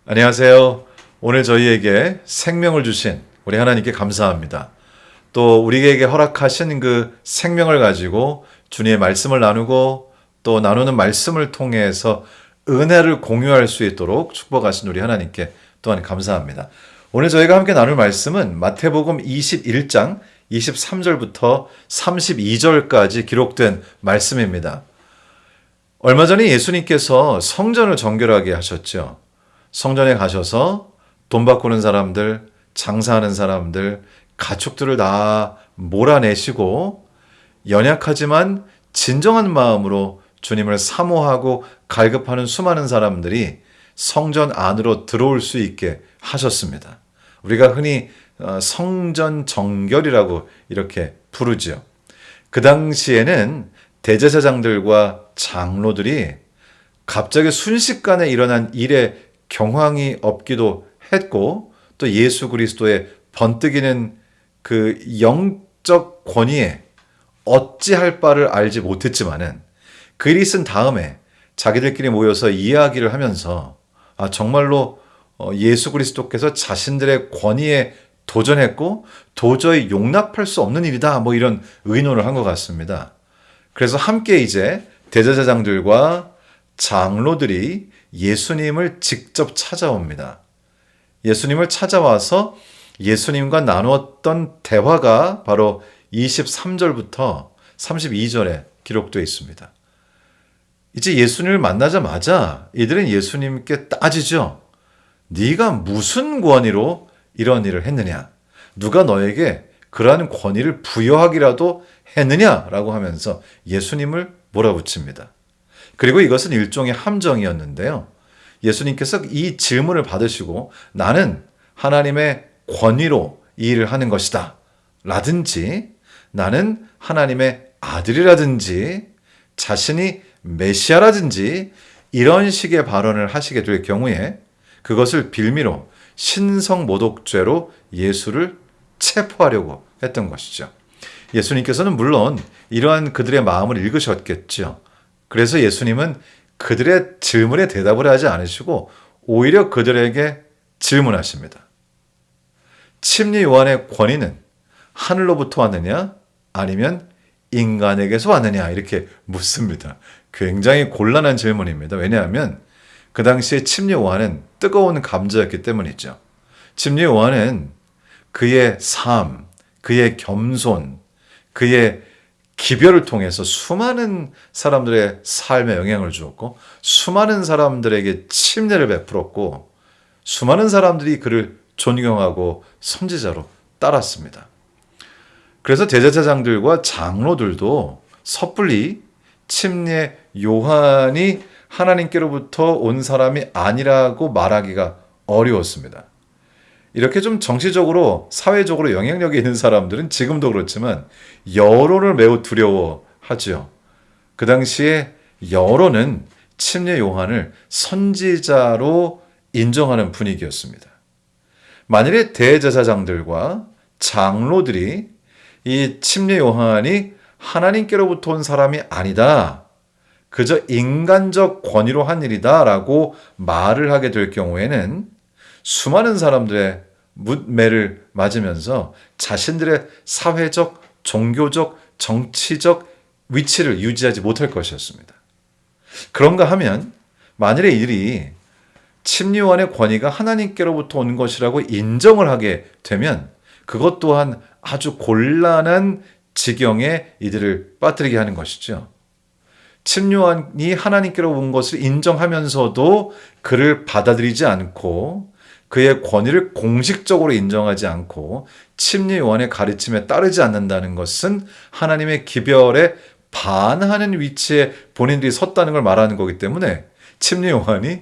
안녕하세요. 오늘 저희에게 생명을 주신 우리 하나님께 감사합니다. 또 우리에게 허락하신 그 생명을 가지고 주님의 말씀을 나누고 또 나누는 말씀을 통해서 은혜를 공유할 수 있도록 축복하신 우리 하나님께 또한 감사합니다. 오늘 저희가 함께 나눌 말씀은 마태복음 21장 23절부터 32절까지 기록된 말씀입니다. 얼마 전에 예수님께서 성전을 정결하게 하셨죠. 성전에 가셔서 돈 바꾸는 사람들, 장사하는 사람들, 가축들을 다 몰아내시고 연약하지만 진정한 마음으로 주님을 사모하고 갈급하는 수많은 사람들이 성전 안으로 들어올 수 있게 하셨습니다. 우리가 흔히 성전 정결이라고 이렇게 부르죠. 그 당시에는 대제사장들과 장로들이 갑자기 순식간에 일어난 일에 경황이 없기도 했고 또 예수 그리스도의 번뜩이는 그 영적 권위에 어찌할 바를 알지 못했지만은 그 일이 있은 다음에 자기들끼리 모여서 이야기를 하면서 정말로 예수 그리스도께서 자신들의 권위에 도전했고 도저히 용납할 수 없는 일이다 이런 의논을 한 것 같습니다. 그래서 함께 이제 대제사장들과 장로들이 예수님을 직접 찾아옵니다. 예수님을 찾아와서 예수님과 나누었던 대화가 바로 23절부터 32절에 기록되어 있습니다. 이제 예수님을 만나자마자 이들은 예수님께 따지죠. 네가 무슨 권위로 이런 일을 했느냐? 누가 너에게 그러한 권위를 부여하기라도 했느냐라고 하면서 예수님을 몰아붙입니다. 그리고 이것은 일종의 함정이었는데요. 예수님께서 이 질문을 받으시고 나는 하나님의 권위로 이 일을 하는 것이다 라든지 나는 하나님의 아들이라든지 자신이 메시아라든지 이런 식의 발언을 하시게 될 경우에 그것을 빌미로 신성모독죄로 예수를 체포하려고 했던 것이죠. 예수님께서는 물론 이러한 그들의 마음을 읽으셨겠죠. 그래서 예수님은 그들의 질문에 대답을 하지 않으시고 오히려 그들에게 질문하십니다. 침례 요한의 권위는 하늘로부터 왔느냐 아니면 인간에게서 왔느냐 이렇게 묻습니다. 굉장히 곤란한 질문입니다. 왜냐하면 그 당시에 침례 요한은 뜨거운 감자였기 때문이죠. 침례 요한은 그의 삶, 그의 겸손, 그의 기별을 통해서 수많은 사람들의 삶에 영향을 주었고 수많은 사람들에게 침례를 베풀었고 수많은 사람들이 그를 존경하고 선지자로 따랐습니다. 그래서 대제사장들과 장로들도 섣불리 침례 요한이 하나님께로부터 온 사람이 아니라고 말하기가 어려웠습니다. 이렇게 좀 정치적으로 사회적으로 영향력이 있는 사람들은 지금도 그렇지만 여론을 매우 두려워하죠. 그 당시에 여론은 침례 요한을 선지자로 인정하는 분위기였습니다. 만일에 대제사장들과 장로들이 이 침례 요한이 하나님께로부터 온 사람이 아니다. 그저 인간적 권위로 한 일이다 라고 말을 하게 될 경우에는 수많은 사람들의 문매를 맞으면서 자신들의 사회적, 종교적, 정치적 위치를 유지하지 못할 것이었습니다. 그런가 하면 만일에 이들이 침례 요한의 권위가 하나님께로부터 온 것이라고 인정을 하게 되면 그것 또한 아주 곤란한 지경에 이들을 빠뜨리게 하는 것이죠. 침례 요한이 하나님께로 온 것을 인정하면서도 그를 받아들이지 않고 그의 권위를 공식적으로 인정하지 않고 침례 요한의 가르침에 따르지 않는다는 것은 하나님의 기별에 반하는 위치에 본인들이 섰다는 걸 말하는 거기 때문에 침례 요한이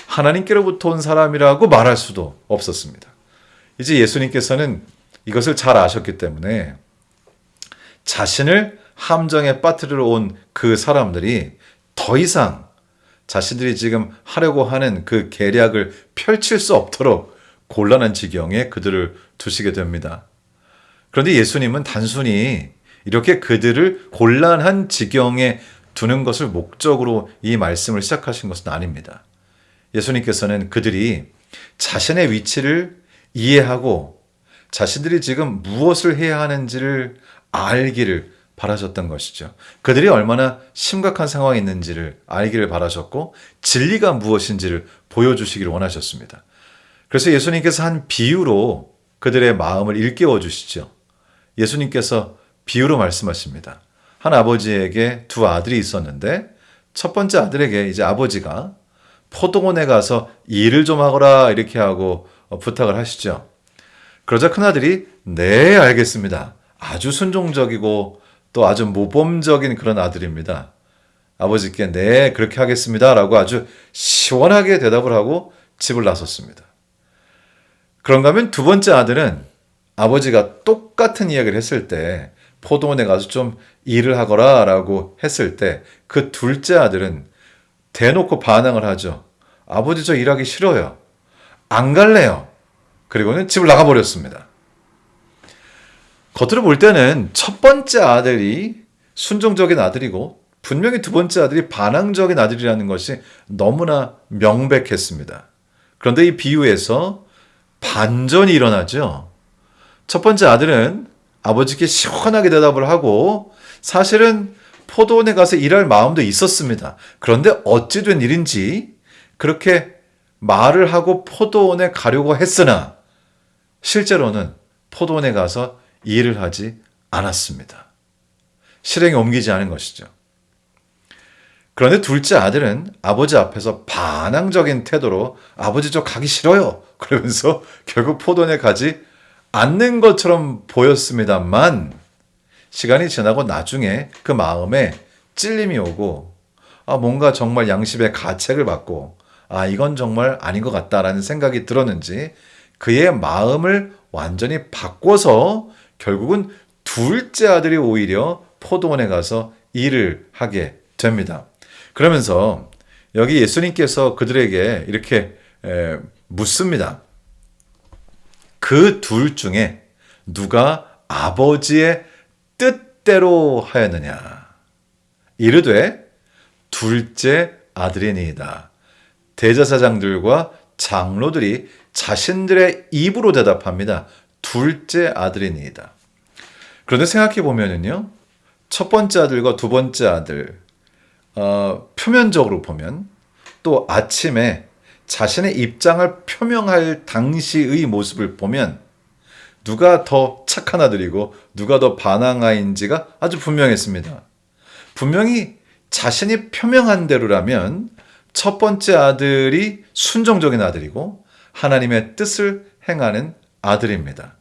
하나님께로부터 온 사람이라고 말할 수도 없었습니다. 이제 예수님께서는 이것을 잘 아셨기 때문에 자신을 함정에 빠뜨리러 온 그 사람들이 더 이상 자신들이 지금 하려고 하는 그 계략을 펼칠 수 없도록 곤란한 지경에 그들을 두시게 됩니다. 그런데 예수님은 단순히 이렇게 그들을 곤란한 지경에 두는 것을 목적으로 이 말씀을 시작하신 것은 아닙니다. 예수님께서는 그들이 자신의 위치를 이해하고 자신들이 지금 무엇을 해야 하는지를 알기를 바라셨던 것이죠. 그들이 얼마나 심각한 상황에 있는지를 알기를 바라셨고 진리가 무엇인지를 보여주시기를 원하셨습니다. 그래서 예수님께서 한 비유로 그들의 마음을 일깨워 주시죠. 예수님께서 비유로 말씀하십니다. 한 아버지에게 두 아들이 있었는데 첫 번째 아들에게 이제 아버지가 포도원에 가서 일을 좀 하거라 이렇게 하고 부탁을 하시죠. 그러자 큰아들이 네 알겠습니다. 아주 순종적이고 또 아주 모범적인 그런 아들입니다. 아버지께 네 그렇게 하겠습니다 라고 아주 시원하게 대답을 하고 집을 나섰습니다. 그런가 하면 두 번째 아들은 아버지가 똑같은 이야기를 했을 때 포도원에 가서 좀 일을 하거라 라고 했을 때 그 둘째 아들은 대놓고 반항을 하죠. 아버지 저 일하기 싫어요. 안 갈래요. 그리고는 집을 나가버렸습니다. 겉으로 볼 때는 첫 번째 아들이 순종적인 아들이고 분명히 두 번째 아들이 반항적인 아들이라는 것이 너무나 명백했습니다. 그런데 이 비유에서 반전이 일어나죠. 첫 번째 아들은 아버지께 시원하게 대답을 하고 사실은 포도원에 가서 일할 마음도 있었습니다. 그런데 어찌 된 일인지 그렇게 말을 하고 포도원에 가려고 했으나 실제로는 포도원에 가서 일을 하지 않았습니다. 실행에 옮기지 않은 것이죠. 그런데 둘째 아들은 아버지 앞에서 반항적인 태도로 아버지 저 가기 싫어요. 그러면서 결국 포도원에 가지 않는 것처럼 보였습니다만 시간이 지나고 나중에 그 마음에 찔림이 오고 뭔가 정말 양심의 가책을 받고 이건 정말 아닌 것 같다라는 생각이 들었는지 그의 마음을 완전히 바꿔서 결국은 둘째 아들이 오히려 포도원에 가서 일을 하게 됩니다. 그러면서 여기 예수님께서 그들에게 이렇게 묻습니다. 그 둘 중에 누가 아버지의 뜻대로 하였느냐? 이르되 둘째 아들이니이다. 대제사장들과 장로들이 자신들의 입으로 대답합니다. 둘째 아들이니이다. 그런데 생각해 보면은요, 첫 번째 아들과 두 번째 아들, 표면적으로 보면 또 아침에 자신의 입장을 표명할 당시의 모습을 보면 누가 더 착한 아들이고 누가 더 반항아인지가 아주 분명했습니다. 분명히 자신이 표명한 대로라면 첫 번째 아들이 순종적인 아들이고 하나님의 뜻을 행하는 아들입니다.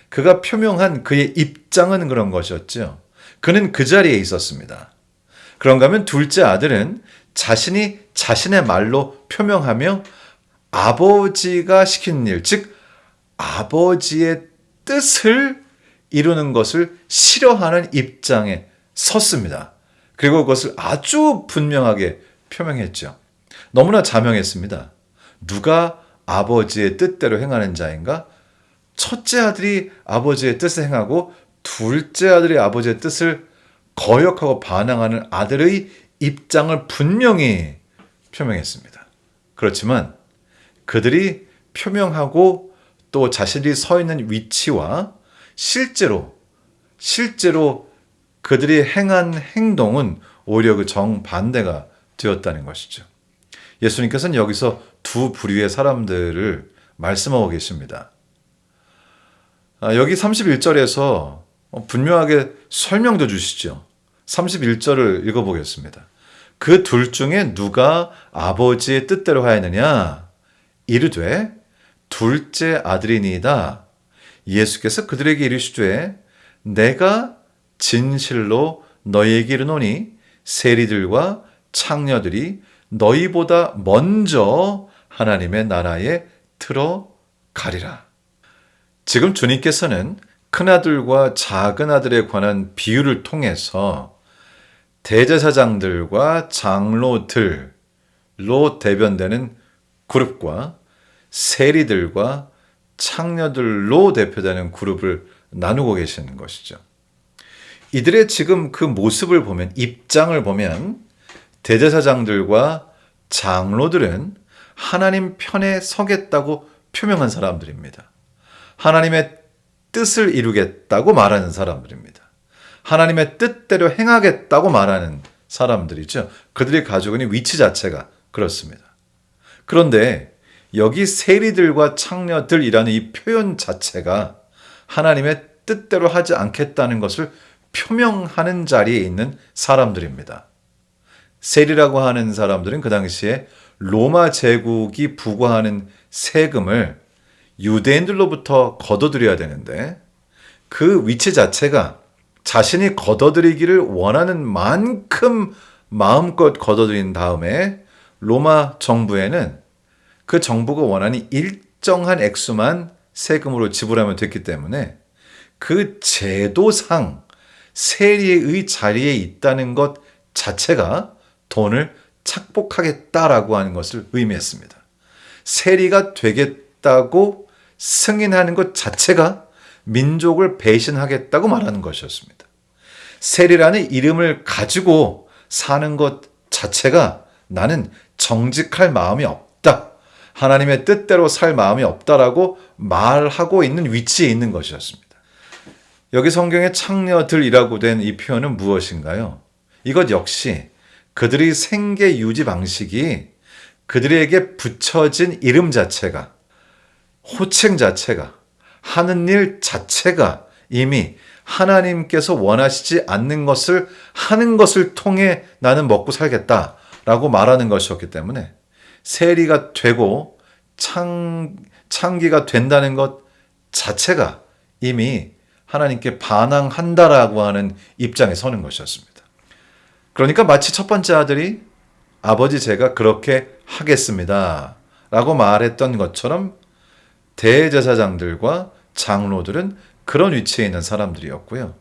그가 표명한 그의 입장은 그런 것이었죠. 그는 그 자리에 있었습니다. 그런가 하면 둘째 아들은 자신이 자신의 말로 표명하며 아버지가 시킨 일, 즉 아버지의 뜻을 이루는 것을 싫어하는 입장에 섰습니다. 그리고 그것을 아주 분명하게 표명했죠. 너무나 자명했습니다. 누가 아버지의 뜻대로 행하는 자인가? 첫째 아들이 아버지의 뜻을 행하고 둘째 아들이 아버지의 뜻을 거역하고 반항하는 아들의 입장을 분명히 표명했습니다. 그렇지만 그들이 표명하고 또 자신이 서 있는 위치와 실제로 그들이 행한 행동은 오히려 그 정반대가 되었다는 것이죠. 예수님께서는 여기서 두 부류의 사람들을 말씀하고 계십니다. 여기 31절에서 분명하게 설명도 주시죠. 31절을 읽어보겠습니다. 그 둘 중에 누가 아버지의 뜻대로 하였느냐? 이르되 둘째 아들이니이다. 예수께서 그들에게 이르시되 내가 진실로 너희에게 이르노니 세리들과 창녀들이 너희보다 먼저 하나님의 나라에 들어가리라. 지금 주님께서는 큰아들과 작은아들에 관한 비유를 통해서 대제사장들과 장로들로 대변되는 그룹과 세리들과 창녀들로 대표되는 그룹을 나누고 계시는 것이죠. 이들의 지금 그 모습을 보면, 입장을 보면 대제사장들과 장로들은 하나님 편에 서겠다고 표명한 사람들입니다. 하나님의 뜻을 이루겠다고 말하는 사람들입니다. 하나님의 뜻대로 행하겠다고 말하는 사람들이죠. 그들이 가지고 있는 위치 자체가 그렇습니다. 그런데 여기 세리들과 창녀들이라는 이 표현 자체가 하나님의 뜻대로 하지 않겠다는 것을 표명하는 자리에 있는 사람들입니다. 세리라고 하는 사람들은 그 당시에 로마 제국이 부과하는 세금을 유대인들로부터 걷어들여야 되는데, 그 위치 자체가 자신이 걷어들이기를 원하는 만큼 마음껏 걷어들인 다음에 로마 정부에는 그 정부가 원하는 일정한 액수만 세금으로 지불하면 됐기 때문에 그 제도상 세리의 자리에 있다는 것 자체가 돈을 착복하겠다라고 하는 것을 의미했습니다. 세리가 되겠다고 승인하는 것 자체가 민족을 배신하겠다고 말하는 것이었습니다. 세리라는 이름을 가지고 사는 것 자체가 나는 정직할 마음이 없다, 하나님의 뜻대로 살 마음이 없다라고 말하고 있는 위치에 있는 것이었습니다. 여기 성경에 창녀들이라고 된 이 표현은 무엇인가요? 이것 역시 그들의 생계 유지 방식이, 그들에게 붙여진 이름 자체가, 호칭 자체가, 하는 일 자체가 이미 하나님께서 원하시지 않는 것을 하는 것을 통해 나는 먹고 살겠다라고 말하는 것이었기 때문에 세리가 되고 창기가 된다는 것 자체가 이미 하나님께 반항한다라고 하는 입장에 서는 것이었습니다. 그러니까 마치 첫 번째 아들이 아버지 제가 그렇게 하겠습니다 라고 말했던 것처럼 대제사장들과 장로들은 그런 위치에 있는 사람들이었고요.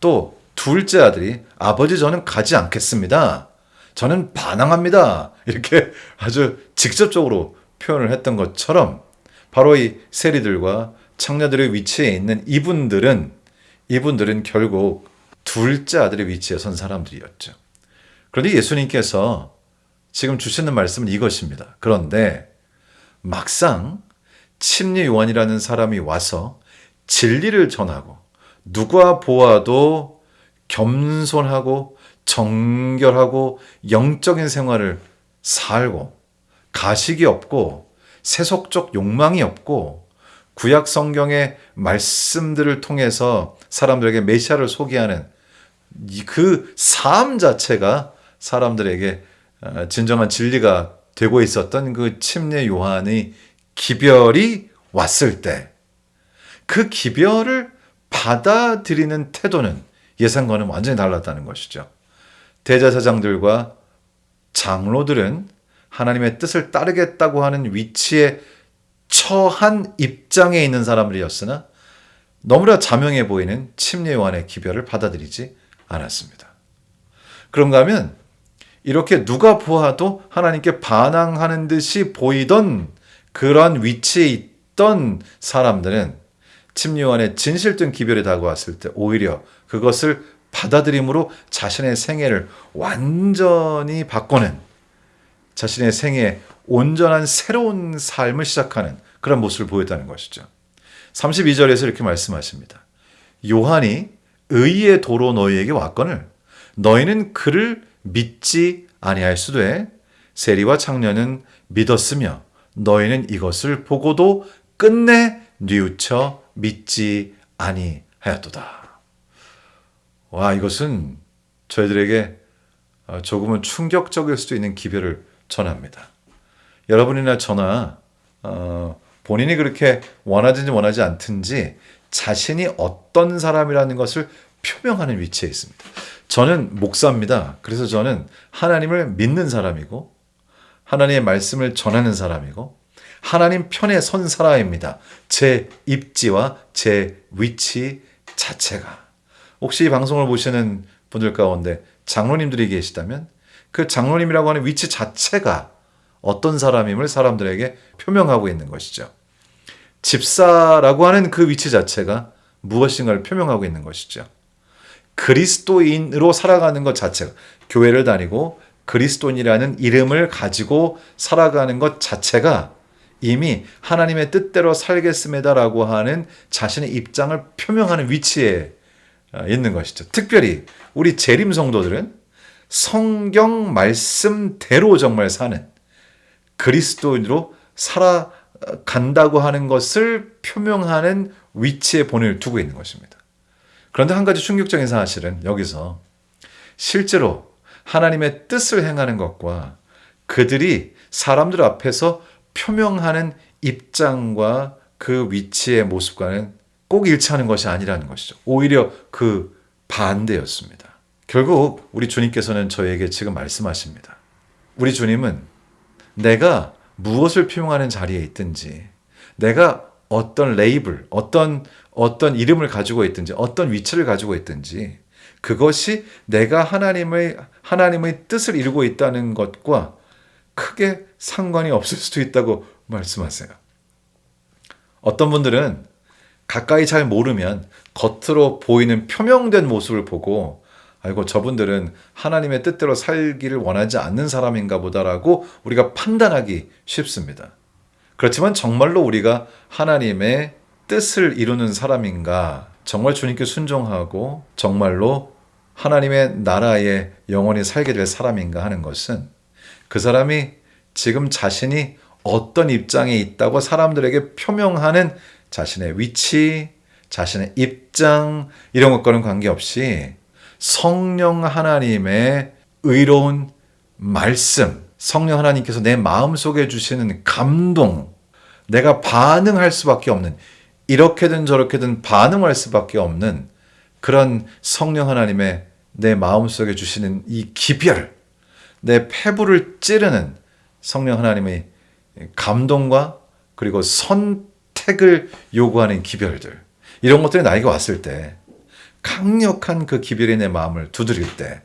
또 둘째 아들이 아버지 저는 가지 않겠습니다, 저는 반항합니다, 이렇게 아주 직접적으로 표현을 했던 것처럼 바로 이 세리들과 창녀들의 위치에 있는 이분들은 결국 둘째 아들의 위치에 선 사람들이었죠. 그런데 예수님께서 지금 주시는 말씀은 이것입니다. 그런데 막상 침례 요한이라는 사람이 와서 진리를 전하고 누가 보아도 겸손하고 정결하고 영적인 생활을 살고 가식이 없고 세속적 욕망이 없고 구약 성경의 말씀들을 통해서 사람들에게 메시아를 소개하는 그 삶 자체가 사람들에게 진정한 진리가 되고 있었던 그 침례 요한의 기별이 왔을 때 그 기별을 받아들이는 태도는 예상과는 완전히 달랐다는 것이죠. 대제사장들과 장로들은 하나님의 뜻을 따르겠다고 하는 위치에 처한 입장에 있는 사람들이었으나 너무나 자명해 보이는 침례 요한의 기별을 받아들이지 않았습니다. 그런가 하면 이렇게 누가 보아도 하나님께 반항하는 듯이 보이던 그러한 위치에 있던 사람들은 침례 요한의 진실된 기별이 다가왔을 때 오히려 그것을 받아들임으로 자신의 생애를 완전히 바꾸는, 자신의 생애에 온전한 새로운 삶을 시작하는 그런 모습을 보였다는 것이죠. 32절에서 이렇게 말씀하십니다. 요한이 의의 도로 너희에게 왔거늘 너희는 그를 믿지 아니할 수되 세리와 창녀는 믿었으며 너희는 이것을 보고도 끝내 뉘우쳐 믿지 아니하였도다. 와, 이것은 저희들에게 조금은 충격적일 수도 있는 기별을 전합니다. 여러분이나 저나 본인이 그렇게 원하든지 원하지 않든지 자신이 어떤 사람이라는 것을 표명하는 위치에 있습니다. 저는 목사입니다. 그래서 저는 하나님을 믿는 사람이고 하나님의 말씀을 전하는 사람이고 하나님 편에 선 사람입니다. 제 입지와 제 위치 자체가. 혹시 이 방송을 보시는 분들 가운데 장로님들이 계시다면 그 장로님이라고 하는 위치 자체가 어떤 사람임을 사람들에게 표명하고 있는 것이죠. 집사라고 하는 그 위치 자체가 무엇인가를 표명하고 있는 것이죠. 그리스도인으로 살아가는 것 자체가, 교회를 다니고 그리스도인이라는 이름을 가지고 살아가는 것 자체가 이미 하나님의 뜻대로 살겠습니다라고 하는 자신의 입장을 표명하는 위치에 있는 것이죠. 특별히 우리 재림 성도들은 성경 말씀대로 정말 사는 그리스도인으로 살아간다고 하는 것을 표명하는 위치에 본을 두고 있는 것입니다. 그런데 한 가지 충격적인 사실은 여기서 실제로 하나님의 뜻을 행하는 것과 그들이 사람들 앞에서 표명하는 입장과 그 위치의 모습과는 꼭 일치하는 것이 아니라는 것이죠. 오히려 그 반대였습니다. 결국 우리 주님께서는 저에게 지금 말씀하십니다. 우리 주님은 내가 무엇을 표명하는 자리에 있든지, 내가 어떤 레이블, 어떤 이름을 가지고 있든지, 어떤 위치를 가지고 있든지, 그것이 내가 하나님의 뜻을 이루고 있다는 것과 크게 상관이 없을 수도 있다고 말씀하세요. 어떤 분들은 가까이 잘 모르면 겉으로 보이는 표명된 모습을 보고 아이고 저분들은 하나님의 뜻대로 살기를 원하지 않는 사람인가 보다라고 우리가 판단하기 쉽습니다. 그렇지만 정말로 우리가 하나님의 뜻을 이루는 사람인가, 정말 주님께 순종하고 정말로 하나님의 나라에 영원히 살게 될 사람인가 하는 것은 그 사람이 지금 자신이 어떤 입장에 있다고 사람들에게 표명하는 자신의 위치, 자신의 입장 이런 것과는 관계없이 성령 하나님의 의로운 말씀, 성령 하나님께서 내 마음속에 주시는 감동, 내가 반응할 수밖에 없는, 이렇게든 저렇게든 반응할 수밖에 없는 그런 성령 하나님의 내 마음속에 주시는 이 기별, 내 폐부를 찌르는 성령 하나님의 감동과 그리고 선택을 요구하는 기별들, 이런 것들이 나에게 왔을 때 강력한 그 기별이 내 마음을 두드릴 때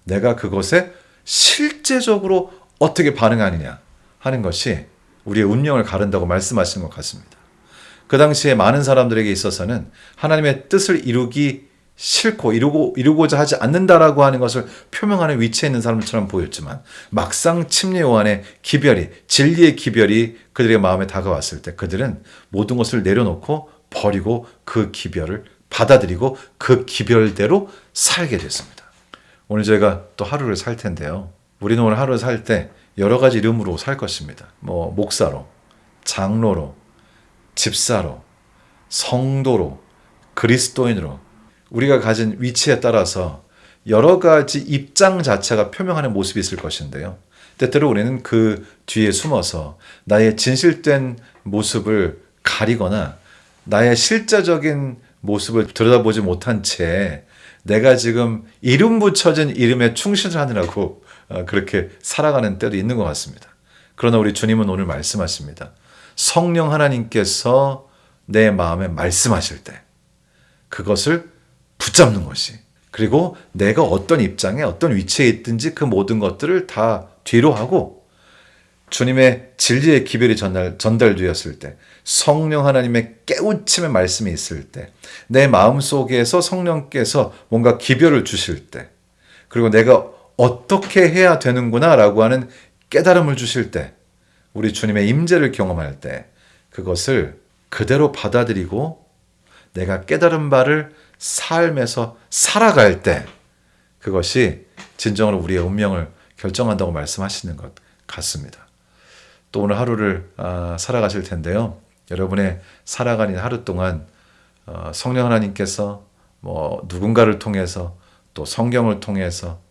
내가 그것에 실제적으로 어떻게 반응하느냐 하는 것이 우리의 운명을 가른다고 말씀하시는 것 같습니다. 그 당시에 많은 사람들에게 있어서는 하나님의 뜻을 이루기 싫고 이루고자 하지 않는다라고 하는 것을 표명하는 위치에 있는 사람처럼 보였지만 막상 침례 요한의 기별이, 진리의 기별이 그들의 마음에 다가왔을 때 그들은 모든 것을 내려놓고 버리고 그 기별을 받아들이고 그 기별대로 살게 됐습니다. 오늘 저희가 또 하루를 살 텐데요. 우리는 오늘 하루를 살 때 여러 가지 이름으로 살 것입니다. 목사로, 장로로, 집사로, 성도로, 그리스도인으로 우리가 가진 위치에 따라서 여러 가지 입장 자체가 표명하는 모습이 있을 것인데요. 때때로 우리는 그 뒤에 숨어서 나의 진실된 모습을 가리거나 나의 실제적인 모습을 들여다보지 못한 채 내가 지금 이름 붙여진 이름에 충실하느라고 그렇게 살아가는 때도 있는 것 같습니다. 그러나 우리 주님은 오늘 말씀하십니다. 성령 하나님께서 내 마음에 말씀하실 때 그것을 붙잡는 것이, 그리고 내가 어떤 입장에 어떤 위치에 있든지 그 모든 것들을 다 뒤로 하고 주님의 진리의 기별이 전달되었을 때, 성령 하나님의 깨우침의 말씀이 있을 때, 내 마음속에서 성령께서 뭔가 기별을 주실 때, 그리고 내가 어떻게 해야 되는구나 라고 하는 깨달음을 주실 때, 우리 주님의 임재를 경험할 때 그것을 그대로 받아들이고 내가 깨달은 바를 삶에서 살아갈 때 그것이 진정으로 우리의 운명을 결정한다고 말씀하시는 것 같습니다. 또 오늘 하루를 살아가실 텐데요. 여러분의 살아가는 하루 동안 성령 하나님께서 누군가를 통해서 또 성경을 통해서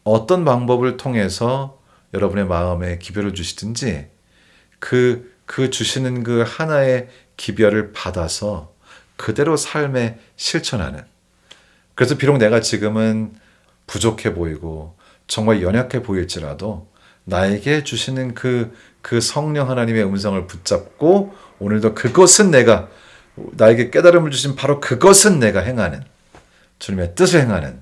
어떤 방법을 통해서 여러분의 마음에 기별을 주시든지 그 주시는 그 하나의 기별을 받아서 그대로 삶에 실천하는, 그래서 비록 내가 지금은 부족해 보이고 정말 연약해 보일지라도 나에게 주시는 그 성령 하나님의 음성을 붙잡고 오늘도 그것은 나에게 깨달음을 주신 바로 그것은 내가 행하는, 주님의 뜻을 행하는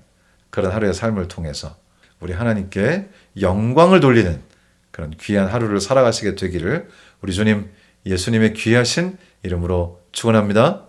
그런 하루의 삶을 통해서 우리 하나님께 영광을 돌리는 그런 귀한 하루를 살아가시게 되기를 우리 주님 예수님의 귀하신 이름으로 축원합니다.